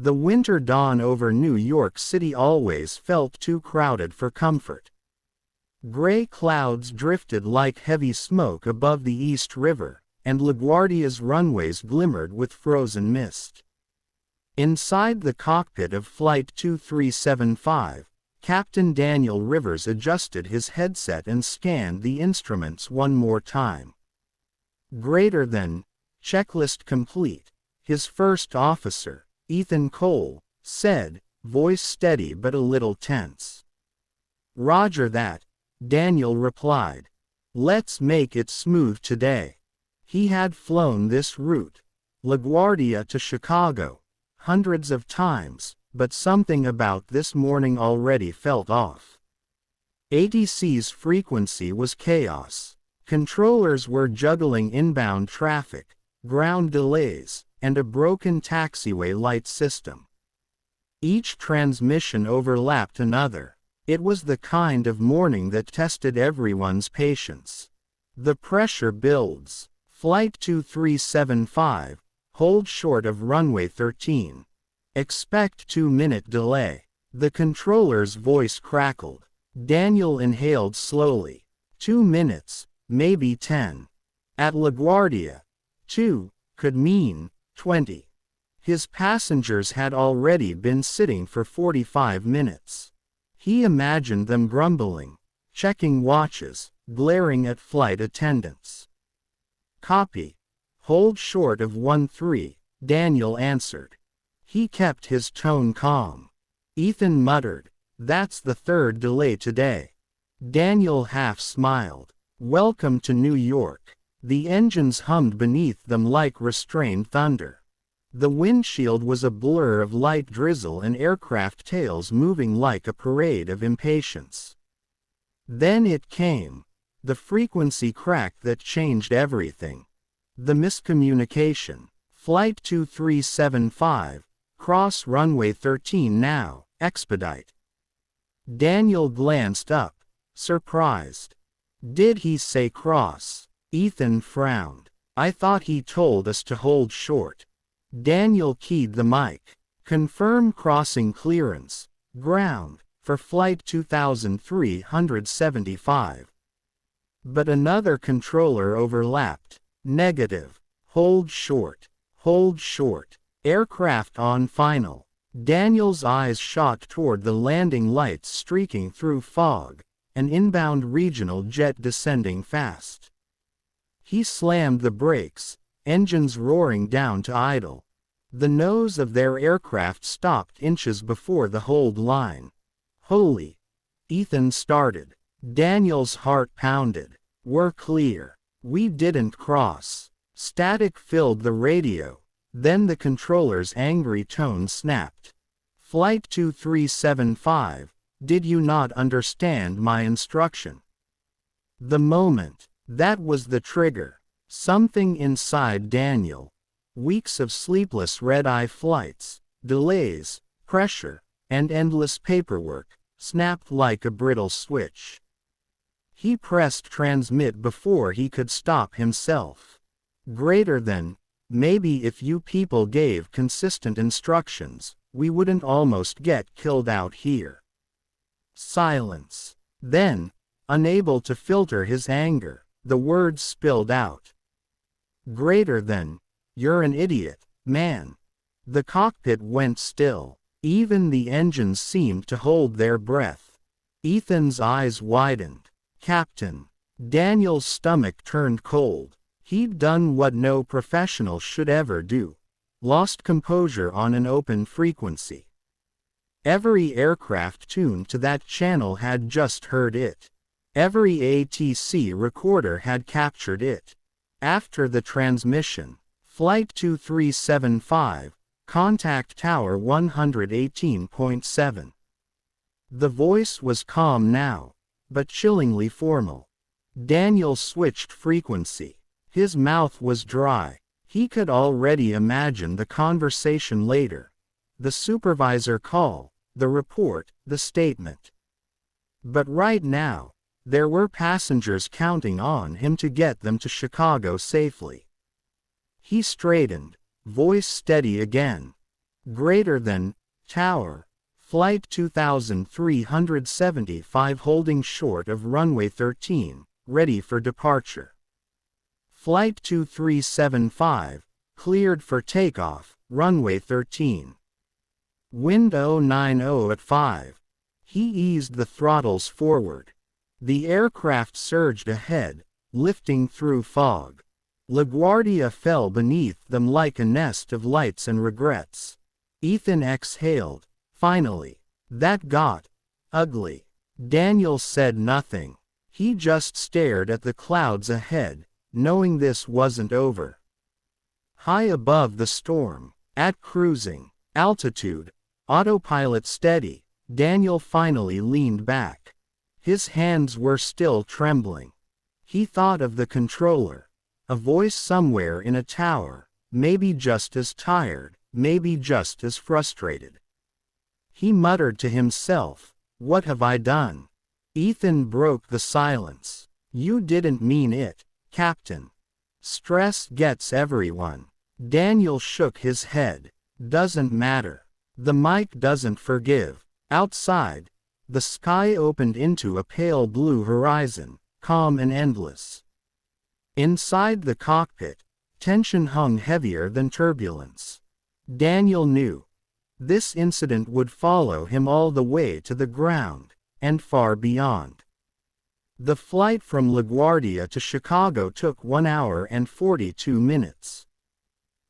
The winter dawn over New York City always felt too crowded for comfort. Gray clouds drifted like heavy smoke above the East River, and LaGuardia's runways glimmered with frozen mist. Inside the cockpit of Flight 2375, Captain Daniel Rivers adjusted his headset and scanned the instruments one more time. Greater than, checklist complete, his first officer, Ethan Cole, said, voice steady but a little tense. Roger that, Daniel replied. Let's make it smooth today. He had flown this route, LaGuardia to Chicago, hundreds of times, but something about this morning already felt off. ATC's frequency was chaos. Controllers were juggling inbound traffic, ground delays, and a broken taxiway light system. Each transmission overlapped another. It was the kind of morning that tested everyone's patience. The pressure builds. Flight 2375, hold short of runway 13. Expect 2-minute delay. The controller's voice crackled. Daniel inhaled slowly. 2 minutes, maybe 10. At LaGuardia, 2 could mean 20. His passengers had already been sitting for 45 minutes. He imagined them grumbling, checking watches, glaring at flight attendants. Copy. Hold short of 13, Daniel answered. He kept his tone calm. Ethan muttered, that's the third delay today. Daniel half smiled. Welcome to New York. The engines hummed beneath them like restrained thunder. The windshield was a blur of light drizzle and aircraft tails moving like a parade of impatience. Then it came. The frequency crack that changed everything. The miscommunication. Flight 2375, cross runway 13 now, expedite. Daniel glanced up, surprised. Did he say cross? Ethan frowned. I thought he told us to hold short. Daniel keyed the mic. Confirm crossing clearance, ground, for flight 2375. But another controller overlapped. Negative. Hold short. Hold short. Aircraft on final. Daniel's eyes shot toward the landing lights streaking through fog, an inbound regional jet descending fast. He slammed the brakes, engines roaring down to idle. The nose of their aircraft stopped inches before the hold line. Holy! Ethan started. Daniel's heart pounded. We're clear. We didn't cross. Static filled the radio. Then the controller's angry tone snapped. Flight 2375, did you not understand my instruction? The moment. That was the trigger. Something inside Daniel. Weeks of sleepless red-eye flights, delays, pressure, and endless paperwork, snapped like a brittle switch. He pressed transmit before he could stop himself. Greater than, maybe if you people gave consistent instructions, we wouldn't almost get killed out here. Silence. Then, unable to filter his anger, the words spilled out. Greater than, you're an idiot, man. The cockpit went still. Even the engines seemed to hold their breath. Ethan's eyes widened. Captain. Daniel's stomach turned cold. He'd done what no professional should ever do. Lost composure on an open frequency. Every aircraft tuned to that channel had just heard it. Every ATC recorder had captured it. After the transmission, Flight 2375, contact Tower 118.7. The voice was calm now, but chillingly formal. Daniel switched frequency. His mouth was dry. He could already imagine the conversation later. The supervisor call, the report, the statement. But right now, there were passengers counting on him to get them to Chicago safely. He straightened, voice steady again. Greater than, tower. Flight 2375 holding short of runway 13, ready for departure. Flight 2375, cleared for takeoff, runway 13. Wind 090 at 5. He eased the throttles forward. The aircraft surged ahead, lifting through fog. LaGuardia fell beneath them like a nest of lights and regrets. Ethan exhaled. Finally. That got ugly. Daniel said nothing. He just stared at the clouds ahead, knowing this wasn't over. High above the storm, at cruising altitude, autopilot steady, Daniel finally leaned back. His hands were still trembling. He thought of the controller. A voice somewhere in a tower, maybe just as tired, maybe just as frustrated. He muttered to himself, "What have I done?" Ethan broke the silence. "You didn't mean it, Captain. Stress gets everyone." Daniel shook his head. "Doesn't matter. The mic doesn't forgive." Outside, the sky opened into a pale blue horizon, calm and endless. Inside the cockpit, tension hung heavier than turbulence. Daniel knew this incident would follow him all the way to the ground, and far beyond. The flight from LaGuardia to Chicago took 1 hour and 42 minutes.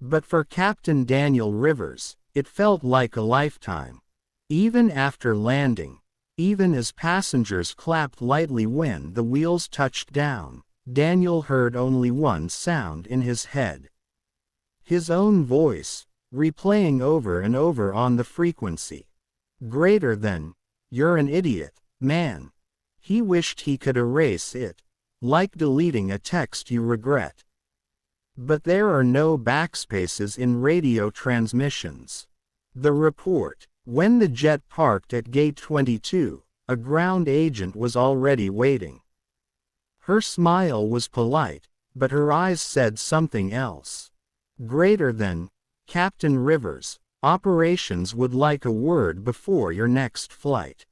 But for Captain Daniel Rivers, it felt like a lifetime. Even after landing, even as passengers clapped lightly when the wheels touched down, Daniel heard only one sound in his head. His own voice, replaying over and over on the frequency. Greater than, "You're an idiot, man." He wished he could erase it, like deleting a text you regret. But there are no backspaces in radio transmissions. The report: when the jet parked at gate 22, a ground agent was already waiting. Her smile was polite, but her eyes said something else. Greater than, "Captain Rivers, operations would like a word before your next flight."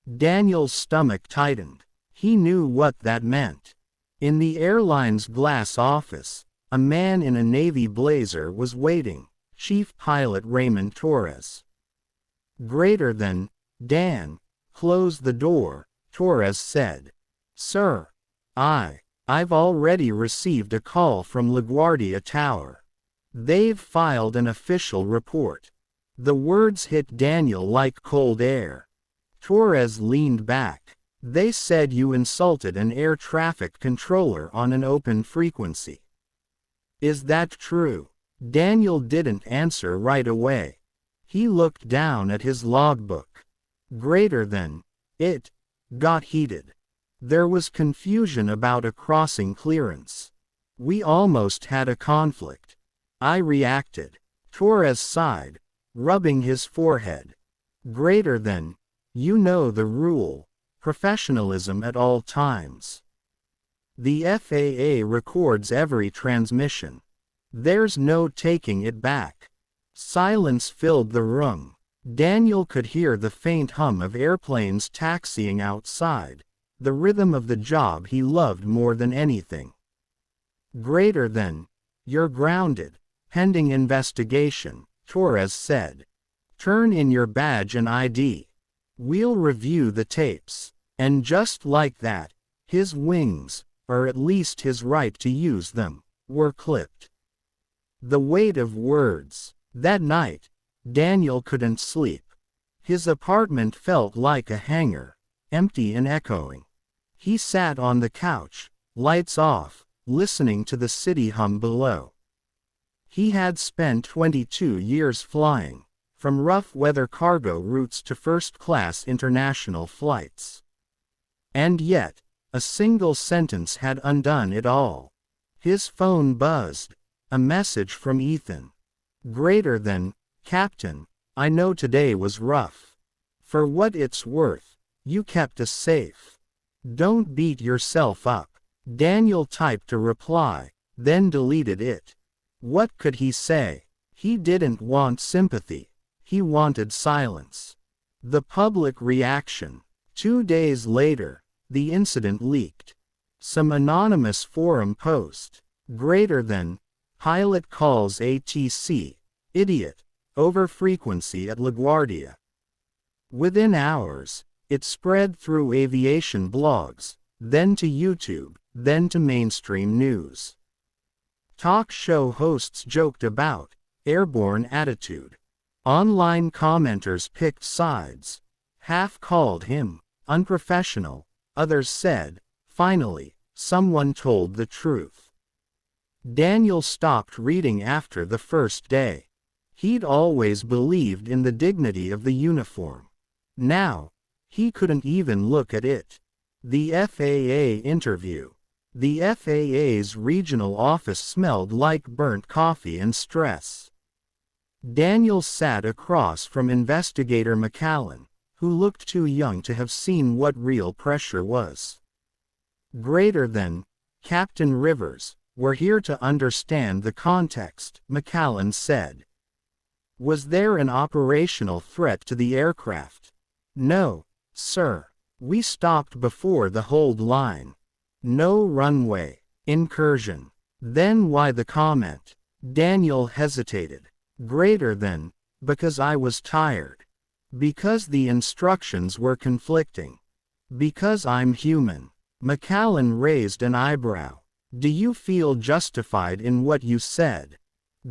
Daniel's stomach tightened. He knew what that meant. In the airline's glass office, a man in a navy blazer was waiting, Chief Pilot Raymond Torres. Greater than, "Dan, close the door," Torres said. "Sir, I've already received a call from LaGuardia Tower. They've filed an official report." The words hit Daniel like cold air. Torres leaned back. "They said you insulted an air traffic controller on an open frequency. Is that true?" Daniel didn't answer right away. He looked down at his logbook. Greater than, it got heated. There was confusion about a crossing clearance. "We almost had a conflict. I reacted." Torres sighed, rubbing his forehead. Greater than, "You know the rule: professionalism at all times. The FAA records every transmission. There's no taking it back." Silence filled the room. Daniel could hear the faint hum of airplanes taxiing outside, the rhythm of the job he loved more than anything. Greater than, "You're grounded, pending investigation," Torres said. "Turn in your badge and ID. We'll review the tapes." And just like that, his wings, or at least his right to use them, were clipped. The weight of words. That night, Daniel couldn't sleep. His apartment felt like a hangar, empty and echoing. He sat on the couch, lights off, listening to the city hum below. He had spent 22 years flying, from rough weather cargo routes to first-class international flights. And yet, a single sentence had undone it all. His phone buzzed. A message from Ethan. Greater than, "Captain, I know today was rough. For what it's worth, you kept us safe. Don't beat yourself up." Daniel typed a reply, then deleted it. What could he say? He didn't want sympathy. He wanted silence. The public reaction. 2 days later, the incident leaked. Some anonymous forum post. Greater than. Pilot calls ATC. Idiot. Over frequency at LaGuardia. Within hours, it spread through aviation blogs, then to YouTube, then to mainstream news. Talk show hosts joked about airborne attitude. Online commenters picked sides. Half called him unprofessional. Others said, finally, someone told the truth. Daniel stopped reading after the first day. He'd always believed in the dignity of the uniform. Now, he couldn't even look at it. The FAA interview. The FAA's regional office smelled like burnt coffee and stress. Daniel sat across from Investigator McAllen, who looked too young to have seen what real pressure was. Greater than. Captain Rivers, we're here to understand the context, McAllen said. Was there an operational threat to the aircraft? No, sir. We stopped before the hold line. No runway incursion. Then why the comment? Daniel hesitated. Greater than. Because I was tired. Because the instructions were conflicting. Because I'm human. McAllen raised an eyebrow. Do you feel justified in what you said?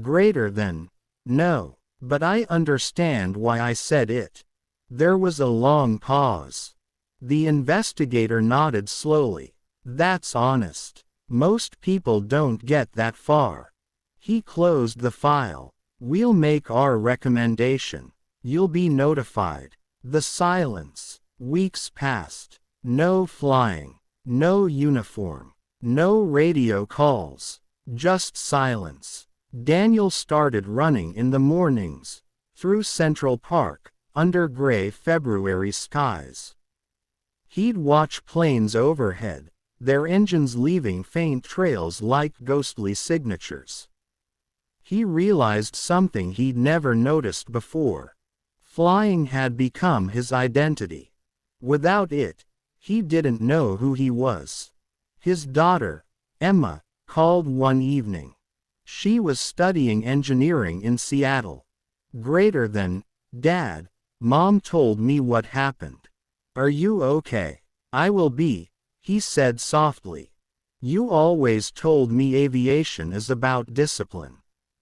Greater than. No. But I understand why I said it. There was a long pause. The investigator nodded slowly. That's honest. Most people don't get that far. He closed the file. We'll make our recommendation. You'll be notified. The silence. Weeks passed. No flying. No uniform. No radio calls. Just silence. Daniel started running in the mornings, through Central Park, under gray February skies. He'd watch planes overhead, their engines leaving faint trails like ghostly signatures. He realized something he'd never noticed before. Flying had become his identity. Without it, he didn't know who he was. His daughter, Emma, called one evening. She was studying engineering in Seattle. Greater than. Dad, Mom told me what happened. Are you okay? I will be, he said softly. You always told me aviation is about discipline.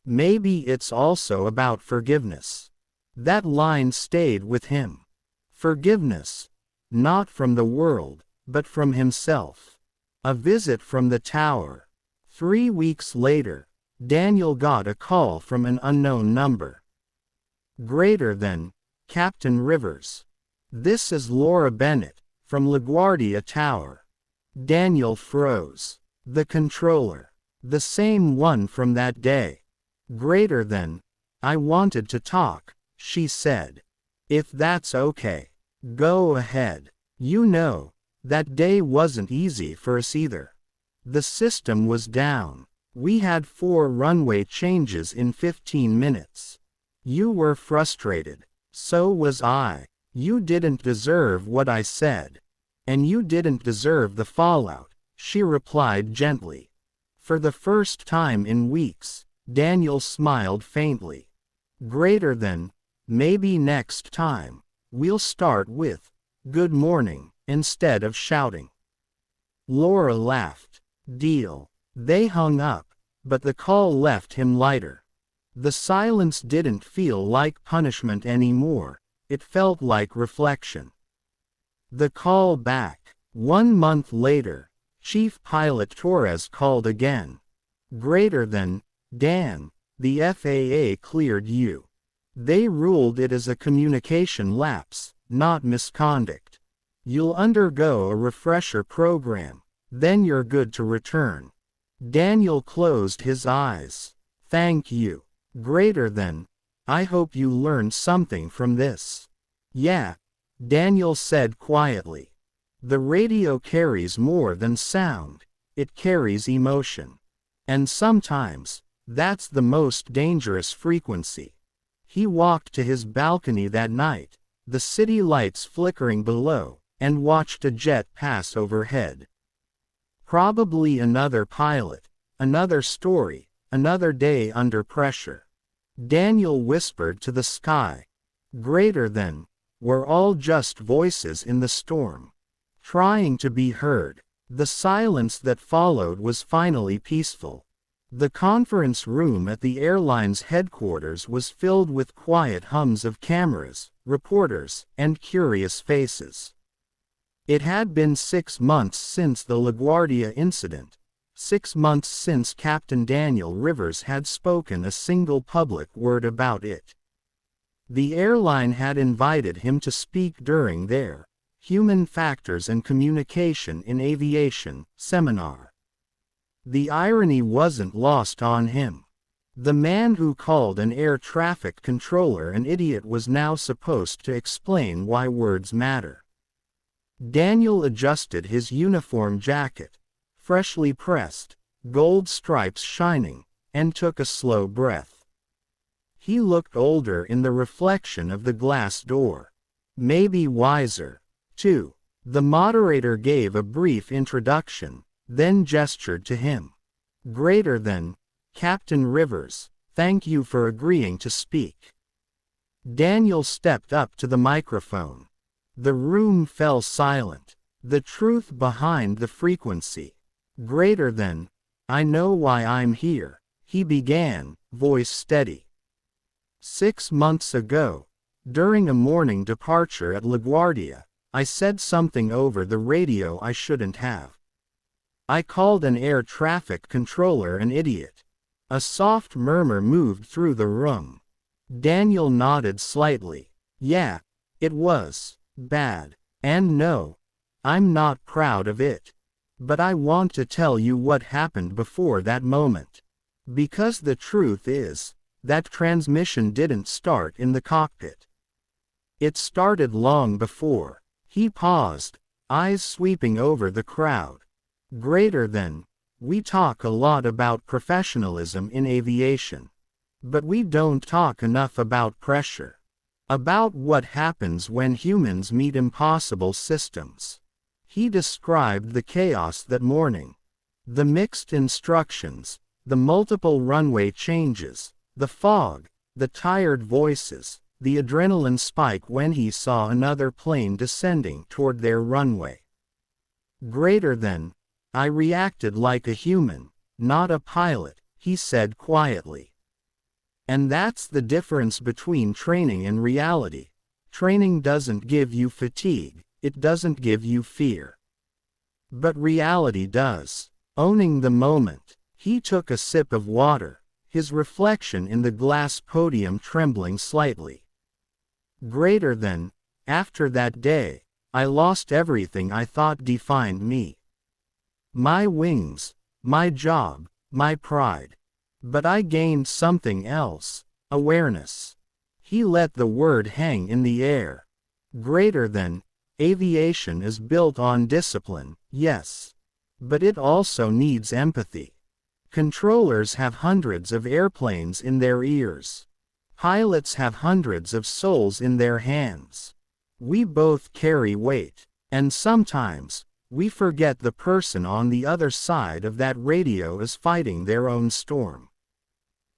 Maybe it's also about forgiveness. That line stayed with him. Forgiveness. Not from the world, but from himself. A visit from the tower. 3 weeks later, Daniel got a call from an unknown number. Greater than. Captain Rivers. This is Laura Bennett, from LaGuardia Tower. Daniel froze. The controller. The same one from that day. Greater than. I wanted to talk, she said. If that's okay. Go ahead. You know, that day wasn't easy for us either. The system was down. We had 4 runway changes in 15 minutes. You were frustrated. So was I. You didn't deserve what I said. And you didn't deserve the fallout, she replied gently. For the first time in weeks, Daniel smiled faintly. Greater than. Maybe next time, we'll start with, good morning, instead of shouting. Laura laughed. Deal. They hung up, but the call left him lighter. The silence didn't feel like punishment anymore, it felt like reflection. The call back. 1 month later, Chief Pilot Torres called again. Greater than. Dan, the FAA cleared you. They ruled it as a communication lapse, not misconduct. You'll undergo a refresher program, then you're good to return. Daniel closed his eyes. Thank you. Greater than. I hope you learned something from this. Yeah, Daniel said quietly. The radio carries more than sound, it carries emotion. And sometimes, That's the most dangerous frequency. He walked to his balcony that night, the city lights flickering below, and watched a jet pass overhead. Probably another pilot, another story, another day under pressure. Daniel whispered to the sky. Greater than, we're all just voices in the storm, trying to be heard. The silence that followed was finally peaceful. The conference room at the airline's headquarters was filled with quiet hums of cameras, reporters, and curious faces. It had been 6 months since the LaGuardia incident, 6 months since Captain Daniel Rivers had spoken a single public word about it. The airline had invited him to speak during their Human Factors and Communication in Aviation seminar. The irony wasn't lost on him. The man who called an air traffic controller an idiot was now supposed to explain why words matter. Daniel adjusted his uniform jacket, freshly pressed, gold stripes shining, and took a slow breath. He looked older in the reflection of the glass door. Maybe wiser, too. The moderator gave a brief introduction, then gestured to him. Greater than, Captain Rivers, thank you for agreeing to speak. Daniel stepped up to the microphone. The room fell silent. The truth behind the frequency. Greater than, I know why I'm here, he began, voice steady. 6 months ago, during a morning departure at LaGuardia, I said something over the radio I shouldn't have. I called an air traffic controller an idiot. A soft murmur moved through the room. Daniel nodded slightly. Yeah, it was bad. And no, I'm not proud of it. But I want to tell you what happened before that moment. Because the truth is, that transmission didn't start in the cockpit. It started long before. He paused, eyes sweeping over the crowd. Greater than, we talk a lot about professionalism in aviation. But we don't talk enough about pressure. About what happens when humans meet impossible systems. He described the chaos that morning. The mixed instructions, the multiple runway changes, the fog, the tired voices, the adrenaline spike when he saw another plane descending toward their runway. Greater than, I reacted like a human, not a pilot, he said quietly. And that's the difference between training and reality. Training doesn't give you fatigue, it doesn't give you fear. But reality does. Owning the moment, he took a sip of water, his reflection in the glass podium trembling slightly. Greater than, after that day, I lost everything I thought defined me. My wings, my job, my pride. But I gained something else, awareness. He let the word hang in the air. Greater than, aviation is built on discipline, yes. But it also needs empathy. Controllers have hundreds of airplanes in their ears. Pilots have hundreds of souls in their hands. We both carry weight, and sometimes, we forget the person on the other side of that radio is fighting their own storm.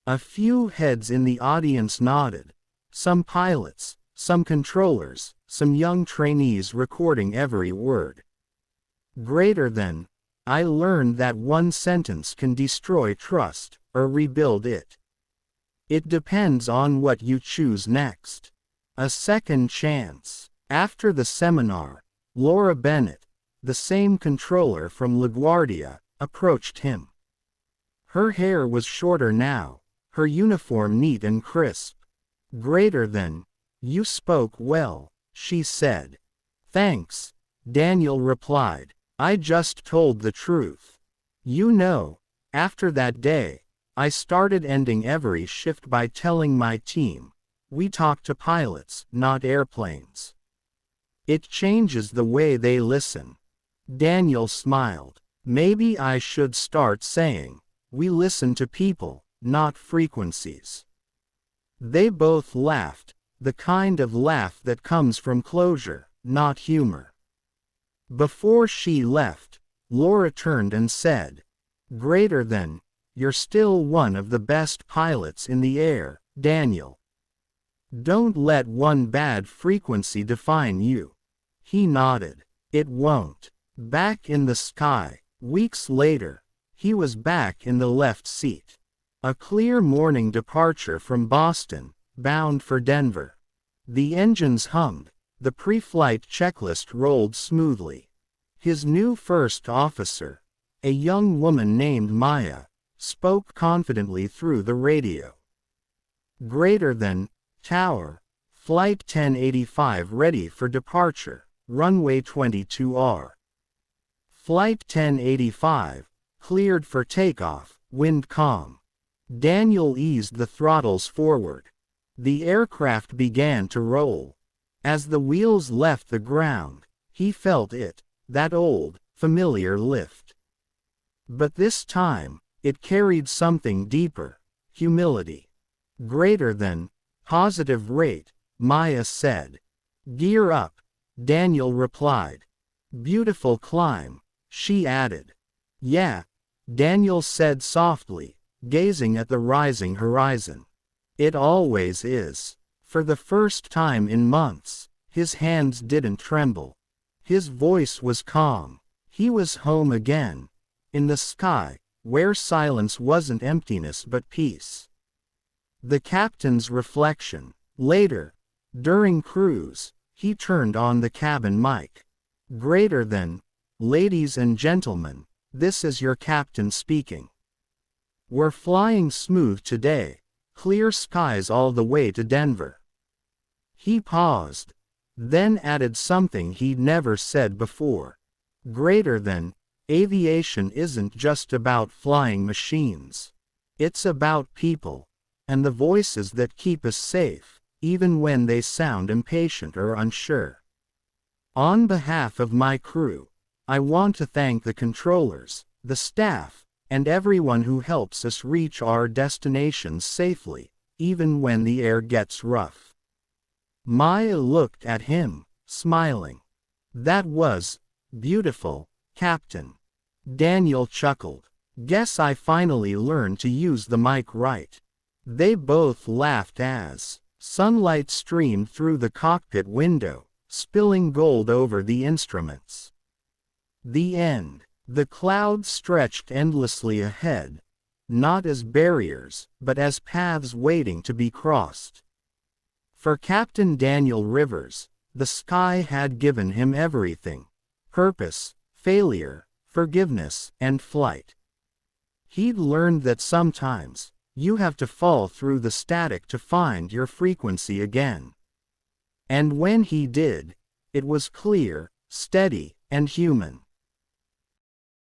A few heads in the audience nodded. Some pilots, some controllers, some young trainees recording every word. Greater than, I learned that one sentence can destroy trust, or rebuild it. It depends on what you choose next. A second chance. After the seminar, Laura Bennett, the same controller from LaGuardia, approached him. Her hair was shorter now, her uniform neat and crisp. Greater than, you spoke well, she said. Thanks, Daniel replied. I just told the truth. You know, after that day, I started ending every shift by telling my team, we talk to pilots, not airplanes. It changes the way they listen. Daniel smiled. Maybe I should start saying, we listen to people, not frequencies. They both laughed, the kind of laugh that comes from closure, not humor. Before she left, Laura turned and said, "Greater than, you're still one of the best pilots in the air, Daniel. Don't let one bad frequency define you." He nodded. "It won't." Back in the sky, weeks later, he was back in the left seat. A clear morning departure from Boston, bound for Denver. The engines hummed, the pre-flight checklist rolled smoothly. His new first officer, a young woman named Maya, spoke confidently through the radio. "Greater than, Tower, Flight 1085 ready for departure, runway 22R. Flight 1085, cleared for takeoff, wind calm." Daniel eased the throttles forward. The aircraft began to roll. As the wheels left the ground, he felt it, that old, familiar lift. But this time, it carried something deeper, humility. "Greater than, positive rate," Maya said. "Gear up," Daniel replied. "Beautiful climb," she added. "Yeah," Daniel said softly, gazing at the rising horizon. "It always is." For the first time in months, his hands didn't tremble. His voice was calm. He was home again. In the sky, where silence wasn't emptiness but peace. The captain's reflection. Later, during cruise, he turned on the cabin mic. "Greater than, ladies and gentlemen, this is your captain speaking. We're flying smooth today, clear skies all the way to Denver." He paused, then added something he'd never said before. "Greater than, aviation isn't just about flying machines. It's about people, and the voices that keep us safe, even when they sound impatient or unsure. On behalf of my crew, I want to thank the controllers, the staff, and everyone who helps us reach our destinations safely, even when the air gets rough." Maya looked at him, smiling. "That was beautiful, Captain." Daniel chuckled. "Guess I finally learned to use the mic right." They both laughed as sunlight streamed through the cockpit window, spilling gold over the instruments. The end. The clouds stretched endlessly ahead, not as barriers, but as paths waiting to be crossed. For Captain Daniel Rivers, the sky had given him everything: purpose, failure, forgiveness, and flight. He'd learned that sometimes, you have to fall through the static to find your frequency again. And when he did, it was clear, steady, and human.